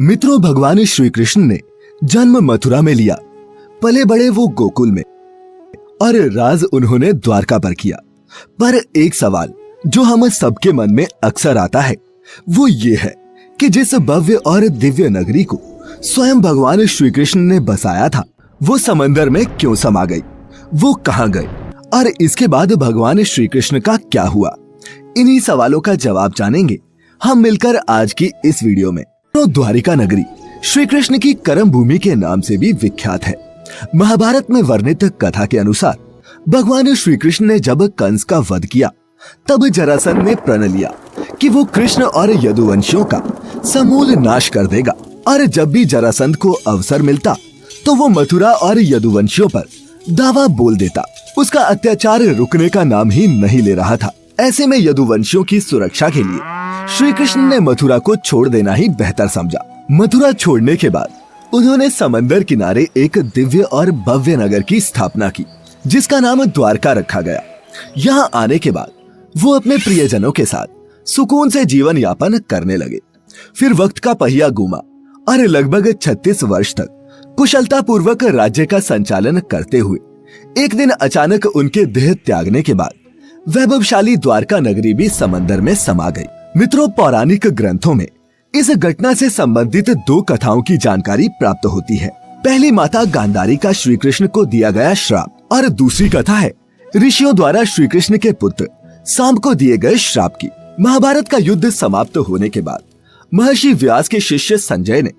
मित्रों, भगवान श्री कृष्ण ने जन्म मथुरा में लिया, पले बड़े वो गोकुल में और राज उन्होंने द्वारका पर किया। पर एक सवाल जो हम सबके मन में अक्सर आता है वो ये है कि जिस भव्य और दिव्य नगरी को स्वयं भगवान श्री कृष्ण ने बसाया था वो समंदर में क्यों समा गई, वो कहां गई और इसके बाद भगवान श्री कृष्ण का क्या हुआ। इन्हीं सवालों का जवाब जानेंगे हम मिलकर आज की इस वीडियो में। तो द्वारिका नगरी श्री कृष्ण की कर्म भूमि के नाम से भी विख्यात है। महाभारत में वर्णित कथा के अनुसार भगवान श्री कृष्ण ने जब कंस का वध किया तब जरासंध ने प्रण लिया कि वो कृष्ण और यदुवंशियों का समूल नाश कर देगा और जब भी जरासंध को अवसर मिलता तो वो मथुरा और यदुवंशियों पर दावा बोल देता। उसका अत्याचार रुकने का नाम ही नहीं ले रहा था। ऐसे में यदुवंशियों की सुरक्षा के लिए श्री कृष्ण ने मथुरा को छोड़ देना ही बेहतर समझा। मथुरा छोड़ने के बाद उन्होंने समंदर किनारे एक दिव्य और भव्य नगर की स्थापना की जिसका नाम द्वारका रखा गया। यहाँ आने के बाद वो अपने प्रियजनों के साथ सुकून से जीवन यापन करने लगे। फिर वक्त का पहिया घूमा और लगभग 36 वर्ष तक कुशलता पूर्वक राज्य का संचालन करते हुए एक दिन अचानक उनके देह त्यागने के बाद वैभवशाली द्वारका नगरी भी समंदर में समा गई। मित्रों, पौराणिक ग्रंथों में इस घटना से संबंधित दो कथाओं की जानकारी प्राप्त होती है। पहली माता गांधारी का श्री कृष्ण को दिया गया श्राप और दूसरी कथा है ऋषियों द्वारा श्री कृष्ण के पुत्र सांब को दिए गए श्राप की। महाभारत का युद्ध समाप्त होने के बाद महर्षि व्यास के शिष्य संजय ने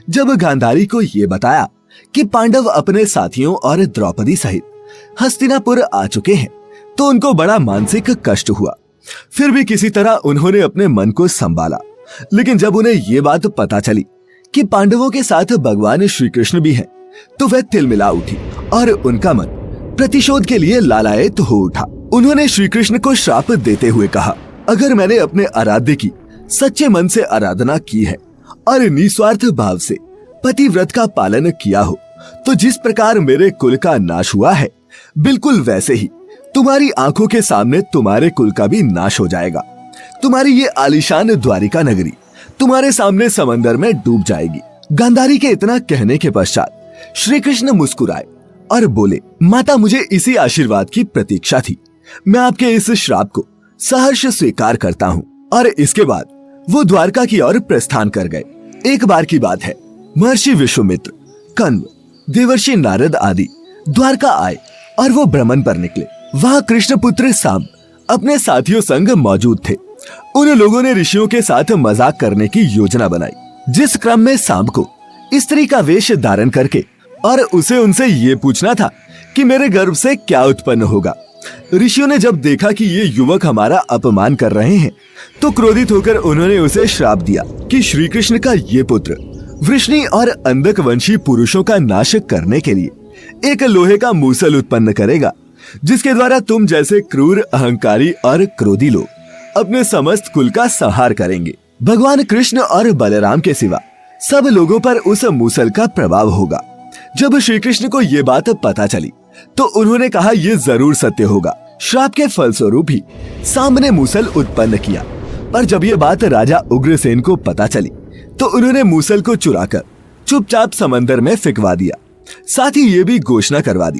जब गांधारी को ये बताया कि पांडव अपने साथियों और द्रौपदी सहित हस्तिनापुर आ चुके हैं तो उनको बड़ा मानसिक कष्ट हुआ। फिर भी किसी तरह उन्होंने अपने मन को संभाला। लेकिन जब उन्हें ये बात पता चली कि पांडवों के साथ भगवान श्री कृष्ण भी हैं, तो वह तिलमिला उठी और उनका मन प्रतिशोध के लिए लालायित हो उठा। उन्होंने श्री कृष्ण को श्राप देते हुए कहा, अगर मैंने अपने आराध्य की सच्चे मन से आराधना की है और निस्वार्थ भाव से पतिव्रत का पालन किया हो तो जिस प्रकार मेरे कुल का नाश हुआ है बिल्कुल वैसे ही तुम्हारी आंखों के सामने तुम्हारे कुल का भी नाश हो जाएगा। तुम्हारी ये आलीशान द्वारिका नगरी तुम्हारे सामने समंदर में डूब जाएगी। गांधारी के इतना कहने के पश्चात श्री कृष्ण मुस्कुराए और बोले, माता, मुझे इसी आशीर्वाद की प्रतीक्षा थी। मैं आपके इस श्राप को सहर्ष स्वीकार करता हूँ। और इसके बाद वो द्वारका की ओर प्रस्थान कर गए। एक बार की बात है, महर्षि विश्वामित्र, कण्व, देवर्षि नारद आदि द्वारका आए और वो भ्रमण पर निकले। वहाँ कृष्ण पुत्र सांब अपने साथियों संग मौजूद थे। उन लोगों ने ऋषियों के साथ मजाक करने की योजना बनाई, जिस क्रम में सांब को स्त्री का वेश धारण करके और उसे उनसे ये पूछना था कि मेरे गर्भ से क्या उत्पन्न होगा। ऋषियों ने जब देखा कि ये युवक हमारा अपमान कर रहे हैं तो क्रोधित होकर उन्होंने उसे श्राप दिया कि श्री कृष्ण का ये पुत्र वृष्णि और अंधक वंशी पुरुषों का नाश करने के लिए एक लोहे का मूसल उत्पन्न करेगा, जिसके द्वारा तुम जैसे क्रूर, अहंकारी और क्रोधी लोग अपने समस्त कुल का संहार करेंगे। भगवान कृष्ण और बलराम के सिवा सब लोगों पर उस मूसल का प्रभाव होगा। जब श्री कृष्ण को ये बात पता चली तो उन्होंने कहा, ये जरूर सत्य होगा। श्राप के फलस्वरूप ही सांब ने मूसल उत्पन्न किया। पर जब ये बात राजा उग्रसेन को पता चली तो उन्होंने मूसल को चुराकर चुपचाप समंदर में फेंकवा दिया। साथ ही ये भी घोषणा करवा दी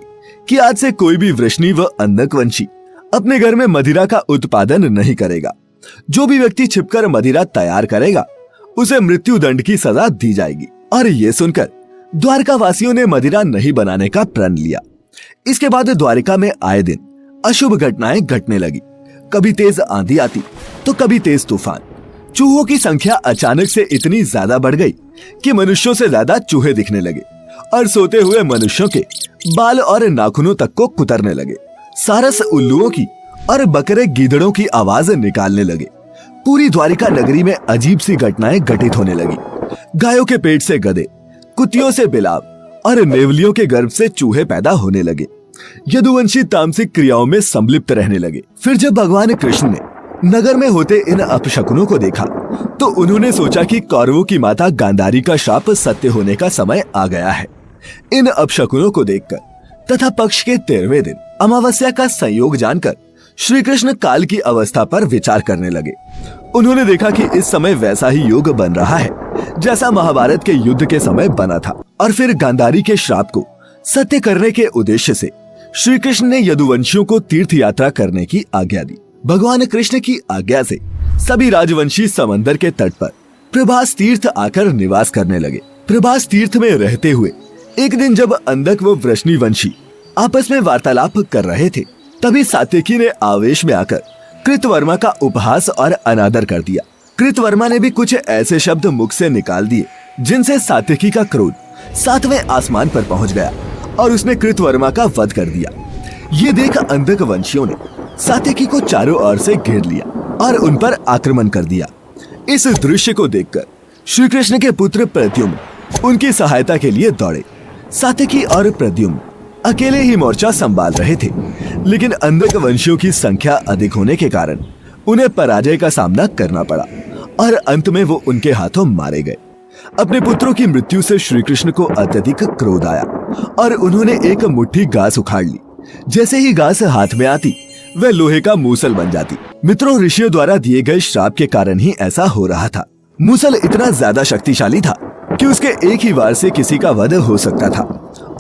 कि आज से कोई भी वृष्णि व अंधकवंशी अपने घर में मदिरा का उत्पादन नहीं करेगा। जो भी व्यक्ति छिपकर मदिरा तैयार करेगा उसे मृत्यु दंड की सजा दी जाएगी। और ये सुनकर द्वारका वासियों ने मदिरा नहीं बनाने का प्रण लिया। इसके बाद द्वारिका में आए दिन अशुभ घटनाएं घटने लगी। कभी तेज आंधी आती तो कभी तेज तूफान। चूहों की संख्या अचानक से इतनी ज्यादा बढ़ गई कि मनुष्यों से ज्यादा चूहे दिखने लगे और सोते हुए मनुष्यों के बाल और नाखूनों तक को कुतरने लगे। सारस उल्लुओं की और बकरे गीदड़ों की आवाज निकालने लगे। पूरी द्वारिका नगरी में अजीब सी घटनाएं घटित होने लगी। गायों के पेट से गधे, कुतियों से बिलाव और नेवलियों के गर्भ से चूहे पैदा होने लगे। यदुवंशी तामसिक क्रियाओं में संलिप्त रहने लगे। फिर जब भगवान कृष्ण ने नगर में होते इन अपशकुनों को देखा तो उन्होंने सोचा कि कौरवों की माता गांधारी का शाप सत्य होने का समय आ गया है। इन अपशकुनों को देखकर तथा पक्ष के 13वें दिन अमावस्या का संयोग जानकर श्री कृष्ण काल की अवस्था पर विचार करने लगे। उन्होंने देखा कि इस समय वैसा ही युग बन रहा है जैसा महाभारत के युद्ध के समय बना था। और फिर गांधारी के श्राप को सत्य करने के उद्देश्य से श्री कृष्ण ने यदुवंशियों को तीर्थ यात्रा करने की आज्ञा दी। भगवान कृष्ण की आज्ञा से सभी राजवंशी समंदर के तट पर प्रभास तीर्थ आकर निवास करने लगे। प्रभास तीर्थ में रहते हुए एक दिन जब अंधक व वृष्णिवंशी आपस में वार्तालाप कर रहे थे, तभी सात्यकी ने आवेश में आकर कृतवर्मा का उपहास और अनादर कर दिया। कृतवर्मा ने भी कुछ ऐसे शब्द मुख से निकाल दिए जिनसे सात्यकी का क्रोध 7वें आसमान पर पहुंच गया और उसने कृतवर्मा का वध कर दिया। ये देख अंधक वंशियों ने सात्यकी को चारों ओर से घेर लिया और उन पर आक्रमण कर दिया। इस दृश्य को देखकर श्री कृष्ण के पुत्र प्रद्युम्न उनकी सहायता के लिए दौड़े। सात्यकी और प्रद्युम्न अकेले ही मोर्चा संभाल रहे थे, लेकिन अंधक वंशियों की संख्या अधिक होने के कारण उन्हें पराजय का सामना करना पड़ा और अंत में वो उनके हाथों मारे गए। अपने पुत्रों की मृत्यु से श्री कृष्ण को अत्यधिक क्रोध आया और उन्होंने एक मुट्ठी घास उखाड़ ली। जैसे ही घास हाथ में आती वह लोहे का मूसल बन जाती। मित्रों, ऋषियों द्वारा दिए गए श्राप के कारण ही ऐसा हो रहा था। मूसल इतना ज्यादा शक्तिशाली था कि उसके एक ही वार से किसी का वध हो सकता था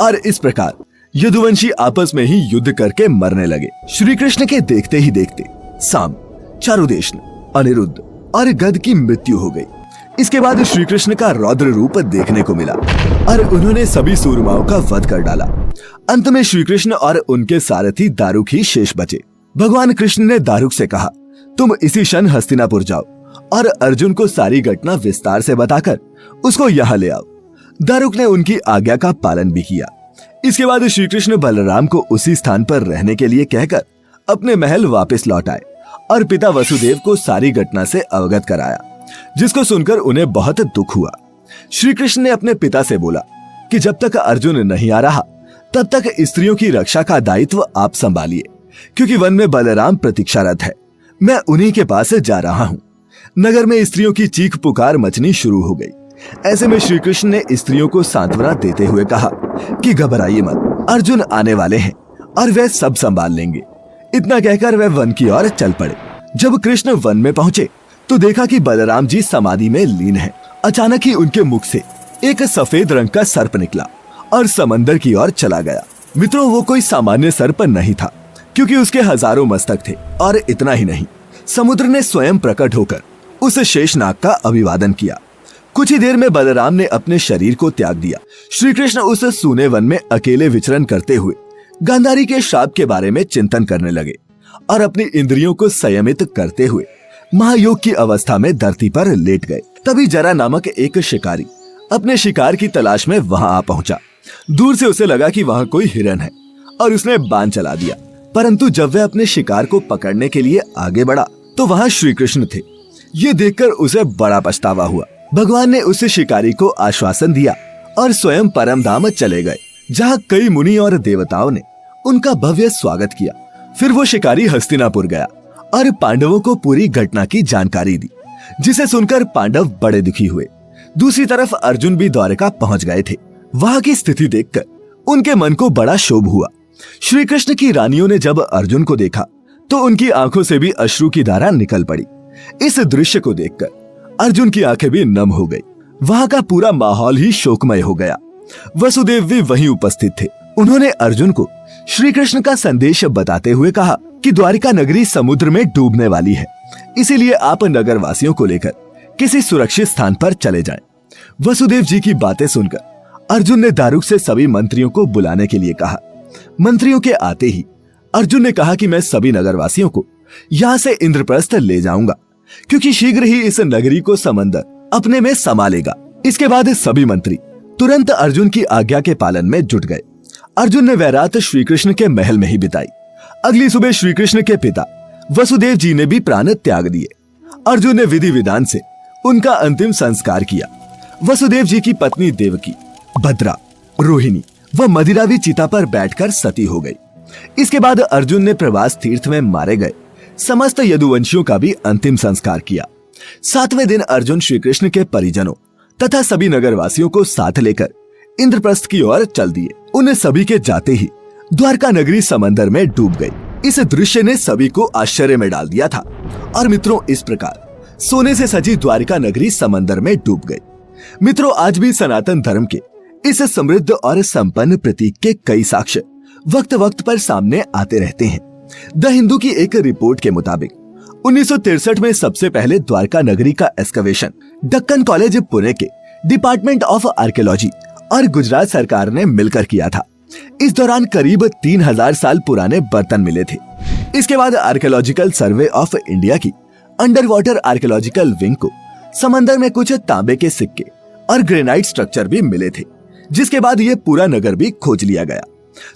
और इस प्रकार यदुवंशी आपस में ही युद्ध करके मरने लगे। श्री कृष्ण के देखते ही देखते साम, चारुदेशन, अनिरुद्ध और गद की मृत्यु हो गई। इसके बाद श्री कृष्ण का रौद्र रूप देखने को मिला और उन्होंने सभी सूरमाओं का वध कर डाला। अंत में श्री कृष्ण और उनके सारथी दारुक ही शेष बचे। भगवान कृष्ण ने दारुक से कहा, तुम इसी क्षण हस्तिनापुर जाओ और अर्जुन को सारी घटना विस्तार से बताकर उसको यहाँ ले आओ। दारुक ने उनकी आज्ञा का पालन भी किया। इसके बाद श्री कृष्ण बलराम को उसी स्थान पर रहने के लिए कहकर अपने महल वापस लौट आए और पिता वसुदेव को सारी घटना से अवगत कराया, जिसको सुनकर उन्हें बहुत दुख हुआ। श्री कृष्ण ने अपने पिता से बोला कि जब तक अर्जुन नहीं आ रहा तब तक स्त्रियों की रक्षा का दायित्व आप संभालिए, क्योंकि वन में बलराम प्रतीक्षारत है। मैं उन्हीं के पास जा रहा हूँ। नगर में स्त्रियों की चीख पुकार मचनी शुरू हो गई। ऐसे में श्री कृष्ण ने स्त्रियों को सांत्वना देते हुए कहा कि घबराइए मत, अर्जुन आने वाले हैं और वे सब संभाल लेंगे। इतना कहकर वे वन की ओर चल पड़े। जब कृष्ण वन में पहुंचे तो देखा कि बलराम जी समाधि में लीन हैं। अचानक ही उनके मुख से एक सफेद रंग का सर्प निकला और समंदर की ओर चला गया। मित्रों, वो कोई सामान्य सर्प नहीं था, क्योंकि उसके हजारों मस्तक थे। और इतना ही नहीं, समुद्र ने स्वयं प्रकट होकर उस शेषनाग का अभिवादन किया। कुछ ही देर में बलराम ने अपने शरीर को त्याग दिया। श्री कृष्ण उस सूने वन में अकेले विचरण करते हुए गांधारी के श्राप के बारे में चिंतन करने लगे और अपनी इंद्रियों को संयमित करते हुए महायोग की अवस्था में धरती पर लेट गए। तभी जरा नामक एक शिकारी अपने शिकार की तलाश में वहां आ पहुंचा। दूर से उसे लगा कि वहां कोई हिरन है और उसने बाण चला दिया, परंतु जब वह अपने शिकार को पकड़ने के लिए आगे बढ़ा तो वहां श्री कृष्ण थे। ये देखकर उसे बड़ा पछतावा हुआ। भगवान ने उस शिकारी को आश्वासन दिया और स्वयं परम धाम चले गए, जहाँ कई मुनि और देवताओं ने उनका भव्य स्वागत किया। फिर वो शिकारी हस्तिनापुर गया और पांडवों को पूरी घटना की जानकारी दी, जिसे सुनकर पांडव बड़े दुखी हुए। दूसरी तरफ अर्जुन भी द्वारका पहुंच गए थे। वहां की स्थिति देखकर उनके मन को बड़ा क्षोभ हुआ। श्री कृष्ण की रानियों ने जब अर्जुन को देखा तो उनकी आंखों से भी अश्रु की धारा निकल पड़ी। इस दृश्य को देखकर अर्जुन की आंखें भी नम हो गई। वहां का पूरा माहौल ही शोकमय हो गया। वसुदेव भी वहीं उपस्थित थे। उन्होंने अर्जुन को श्री कृष्ण का संदेश बताते हुए कहा कि द्वारिका नगरी समुद्र में डूबने वाली है, इसीलिए आप नगर वासियों को लेकर किसी सुरक्षित स्थान पर चले जाएं। वसुदेव जी की बातें सुनकर अर्जुन ने दारुक से सभी मंत्रियों को बुलाने के लिए कहा। मंत्रियों के आते ही अर्जुन ने कहा कि मैं सभी नगरवासियों को यहाँ से इंद्रप्रस्थ ले जाऊंगा, क्योंकि शीघ्र ही इस नगरी को समंदर अपने में समा लेगा। इसके बाद सभी मंत्री तुरंत अर्जुन की आज्ञा के पालन में जुट गए। अर्जुन ने वह रात श्री कृष्ण के महल में ही बिताई। अगली सुबह श्री कृष्ण के पिता वसुदेव जी ने भी प्राण त्याग दिए। अर्जुन ने विधि विधान से उनका अंतिम संस्कार किया। वसुदेव जी की पत्नी देवकी, भद्रा, रोहिणी व मदिरा भी चिता पर बैठकर सती हो गई। इसके बाद अर्जुन ने प्रवास तीर्थ में मारे गए समस्त यदुवंशियों का भी अंतिम संस्कार किया। 7वें दिन अर्जुन श्री कृष्ण के परिजनों तथा सभी नगरवासियों को साथ लेकर इंद्रप्रस्थ की ओर चल दिए। उन्हें सभी के जाते ही द्वारका नगरी समंदर में डूब गई। इस दृश्य ने सभी को आश्चर्य में डाल दिया था। और मित्रों, इस प्रकार सोने से सजी द्वारिका नगरी समंदर में डूब गई। मित्रों, आज भी सनातन धर्म के इस समृद्ध और संपन्न प्रतीक के कई साक्ष्य वक्त वक्त पर सामने आते रहते हैं। द हिंदू की एक रिपोर्ट के मुताबिक 1963 में सबसे पहले द्वारका नगरी का एक्सकवेशन दक्कन कॉलेज पुणे के डिपार्टमेंट ऑफ आर्कियोलॉजी और गुजरात सरकार ने मिलकर किया था। इस दौरान करीब 3000 साल पुराने बर्तन मिले थे। इसके बाद आर्कियोलॉजिकल सर्वे ऑफ इंडिया की अंडर वाटर आर्कियोलॉजिकल विंग को समंदर में कुछ तांबे के सिक्के और ग्रेनाइट स्ट्रक्चर भी मिले थे, जिसके बाद ये पूरा नगर भी खोज लिया गया।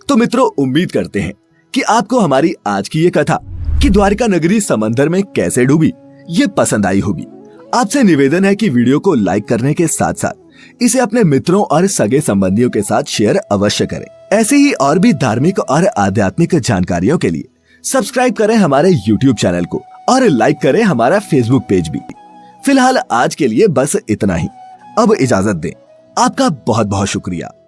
तो मित्रों, उम्मीद करते हैं कि आपको हमारी आज की ये कथा कि द्वारका नगरी समंदर में कैसे डूबी ये पसंद आई होगी। आपसे निवेदन है कि वीडियो को लाइक करने के साथ साथ इसे अपने मित्रों और सगे संबंधियों के साथ शेयर अवश्य करें। ऐसे ही और भी धार्मिक और आध्यात्मिक जानकारियों के लिए सब्सक्राइब करें हमारे YouTube चैनल को और लाइक करें हमारा Facebook पेज भी। फिलहाल आज के लिए बस इतना ही। अब इजाजत दें। आपका बहुत बहुत शुक्रिया।